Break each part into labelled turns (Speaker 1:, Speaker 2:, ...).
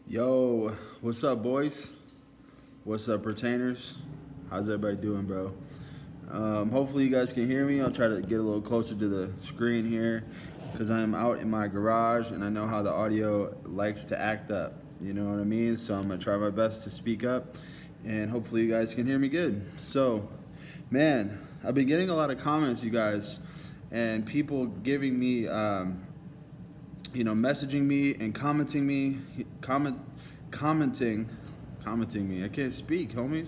Speaker 1: Yo, what's up, boys? What's up, pertainers? How's everybody doing, bro? Hopefully, you guys can hear me. I'll try to get a little closer to the screen here because I am out in my garage and I know how the audio likes to act up. You know what I mean? So, I'm going to try my best to speak up and hopefully, you guys can hear me good. So, man, I've been getting a lot of comments, you guys, and people giving me messaging me and commenting me. I can't speak, homies.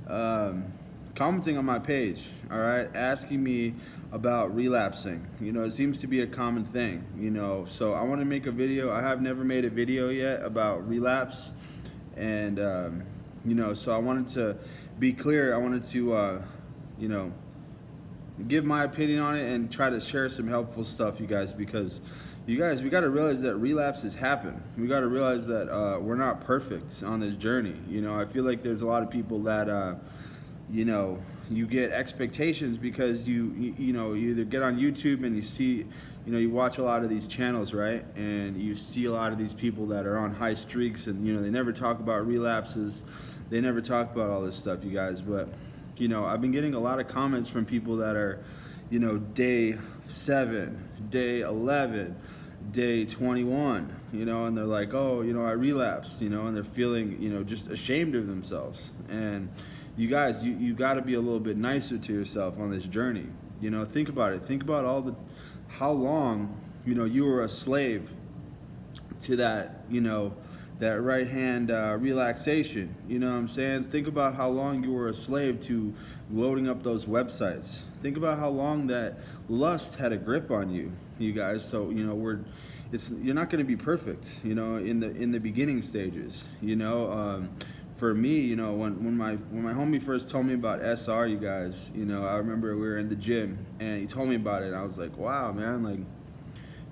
Speaker 1: Um, Commenting on my page, all right, asking me about relapsing. It seems to be a common thing. So I want to make a video. I have never made a video yet about relapse, and so I wanted to be clear. I wanted to, you know, give my opinion on it and try to share some helpful stuff, you guys, because we got to realize that relapses happen. We got to realize that we're not perfect on this journey. I feel like there's a lot of people that you get expectations because you either get on YouTube and you see, you watch a lot of these channels, right? And you see a lot of these people that are on high streaks and, they never talk about relapses. They never talk about all this stuff, you guys. But, I've been getting a lot of comments from people that are, day 7, day 11, day 21, and they're like, oh, I relapsed, and they're feeling, just ashamed of themselves. And you guys, you got to be a little bit nicer to yourself on this journey. Think about it. Think about how long, you were a slave to that, that right hand relaxation. You know what I'm saying? Think about how long you were a slave to loading up those websites. Think about how long that lust had a grip on you, you guys. So you're not going to be perfect, in the beginning stages. For me, when my homie first told me about SR, you guys, I remember we were in the gym and he told me about it. And I was like, wow, man, like,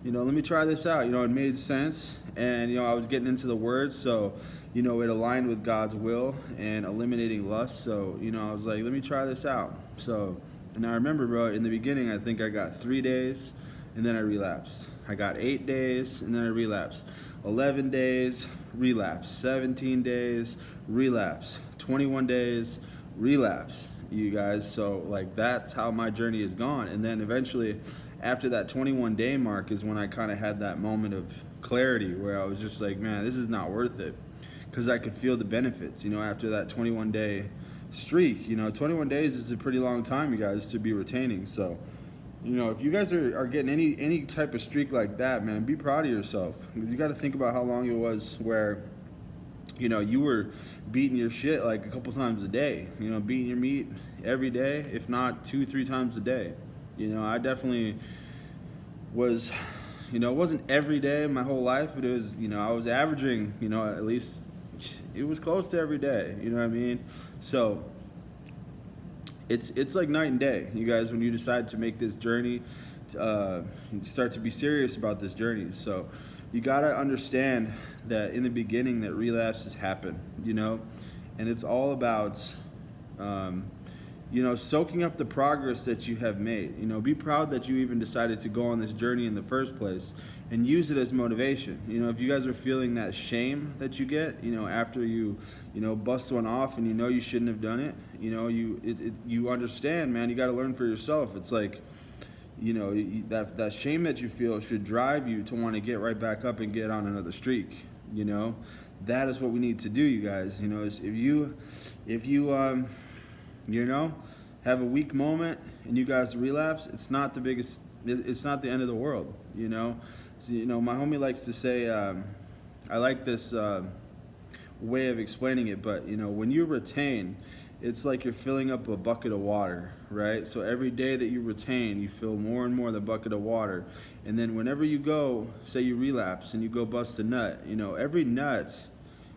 Speaker 1: let me try this out. It made sense. And, I was getting into the words. So, it aligned with God's will and eliminating lust. So, I was like, let me try this out. So, and I remember, bro, in the beginning, I think I got 3 days and then I relapsed. I got 8 days and then I relapsed. 11 days, relapse. 17 days, relapse. 21 days, relapse, you guys. So, like, that's how my journey has gone. And then eventually, after that 21 day mark is when I kind of had that moment of clarity where I was just like, man, this is not worth it, because I could feel the benefits, after that 21 day streak. 21 days is a pretty long time, you guys, to be retaining. So, if you guys are getting any type of streak like that, man, be proud of yourself. You got to think about how long it was where, you were beating your shit like a couple times a day, beating your meat every day, if not 2-3 times a day. I definitely was, it wasn't every day my whole life, but it was, I was averaging, at least it was close to every day, you know what I mean? So it's like night and day, you guys, when you decide to make this journey, start to be serious about this journey. So you got to understand that in the beginning that relapses happen, and it's all about, soaking up the progress that you have made. Be proud that you even decided to go on this journey in the first place and use it as motivation. If you guys are feeling that shame that you get, after you bust one off and you shouldn't have done it, you understand, man, you got to learn for yourself. It's like, that shame that you feel should drive you to want to get right back up and get on another streak. That is what we need to do, you guys. Is if you have a weak moment and you guys relapse, it's not the end of the world, So, my homie likes to say, I like this way of explaining it, but, when you retain, it's like you're filling up a bucket of water, right? So every day that you retain, you fill more and more the bucket of water. And then whenever you go, say you relapse and you go bust a nut, every nut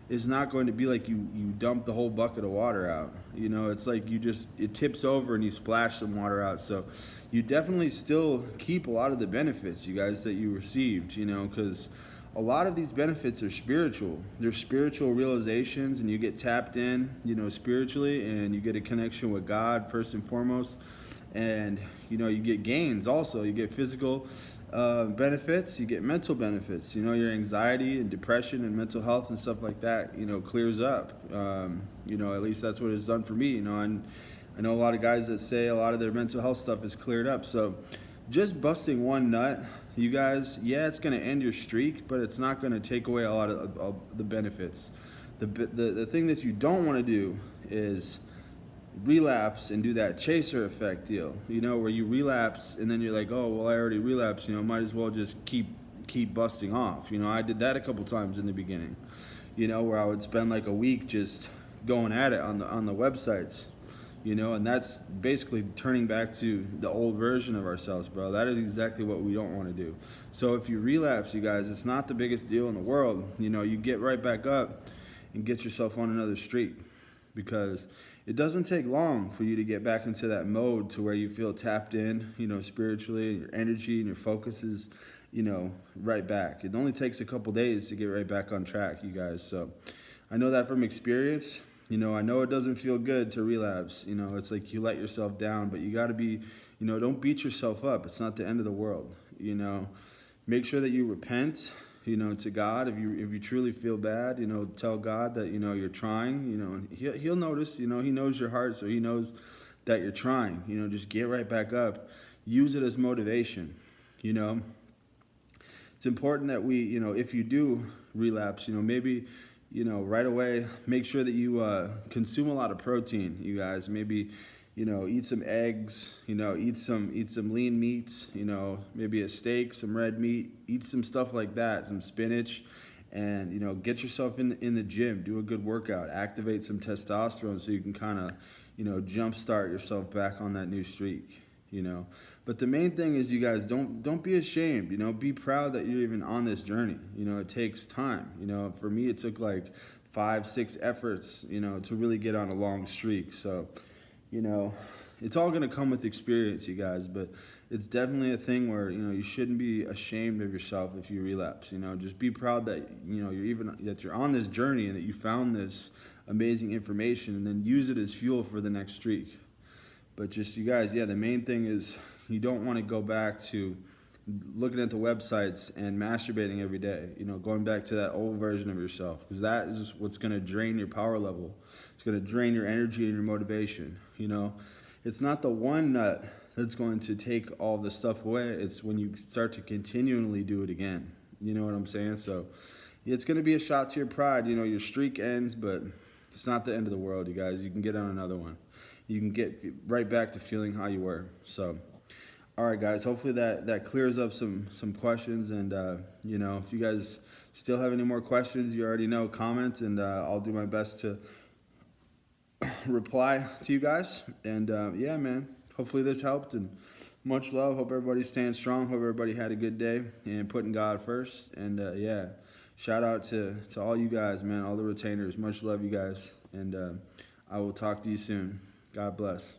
Speaker 1: is not going to be like you dump the whole bucket of water out. It's like it tips over and you splash some water out. So you definitely still keep a lot of the benefits, you guys, that you received, because a lot of these benefits are spiritual. They're spiritual realizations, and you get tapped in, spiritually, and you get a connection with God first and foremost. And, you get gains also. You get physical benefits, you get mental benefits. You know, your anxiety and depression and mental health and stuff like that, you know, clears up. You know, at least that's what it's done for me. You know, and I know a lot of guys that say a lot of their mental health stuff is cleared up. So just busting one nut, you guys, yeah, it's going to end your streak, but it's not going to take away a lot of the benefits. The thing that you don't want to do is relapse and do that chaser effect deal, you know, where you relapse and then you're like, oh well, I already relapsed, you know, might as well just keep busting off. You know, I did that a couple times in the beginning, you know, where I would spend like a week just going at it on the websites, you know, and that's basically turning back to the old version of ourselves, bro. That is exactly what we don't want to do. So if you relapse, you guys, it's not the biggest deal in the world. You know, you get right back up and get yourself on another streak, because it doesn't take long for you to get back into that mode to where you feel tapped in, you know, spiritually, and your energy and your focus is, you know, right back. It only takes a couple days to get right back on track, you guys. So I know that from experience. You know, I know it doesn't feel good to relapse. You know, it's like you let yourself down, but you got to be, you know, don't beat yourself up. It's not the end of the world. You know, make sure that you repent, you know, to God. If you truly feel bad, you know, tell God that, you know, you're trying, you know, and he'll notice, you know, he knows your heart, so he knows that you're trying. You know, just get right back up. Use it as motivation, you know. It's important that we, you know, if you do relapse, you know, maybe, you know, right away, make sure that you consume a lot of protein, you guys. Maybe, you know, eat some eggs, you know, eat some lean meats, you know, maybe a steak, some red meat, eat some stuff like that, some spinach, and, you know, get yourself in the gym, do a good workout, activate some testosterone so you can kind of, you know, jumpstart yourself back on that new streak, you know. But the main thing is, you guys, don't be ashamed, you know, be proud that you're even on this journey. You know, it takes time. You know, for me, it took like 5-6 efforts, you know, to really get on a long streak. So, you know, it's all going to come with experience, you guys, but it's definitely a thing where, you know, you shouldn't be ashamed of yourself if you relapse. You know, just be proud that, you know, that you're on this journey and that you found this amazing information, and then use it as fuel for the next streak. But just, you guys, yeah, the main thing is you don't want to go back to looking at the websites and masturbating every day, you know, going back to that old version of yourself, because that is what's going to drain your power level. It's going to drain your energy and your motivation. You know, it's not the one nut that's going to take all the stuff away. It's when you start to continually do it again. You know what I'm saying? So it's going to be a shot to your pride. You know, your streak ends, but it's not the end of the world, you guys. You can get on another one. You can get right back to feeling how you were. So, all right, guys, hopefully that clears up some questions. And, you know, if you guys still have any more questions, you already know, comment, and I'll do my best to reply to you guys. And, yeah, man, hopefully this helped. And much love. Hope everybody's staying strong. Hope everybody had a good day and putting God first. And, yeah, shout out to all you guys, man, all the retainers. Much love, you guys. And I will talk to you soon. God bless.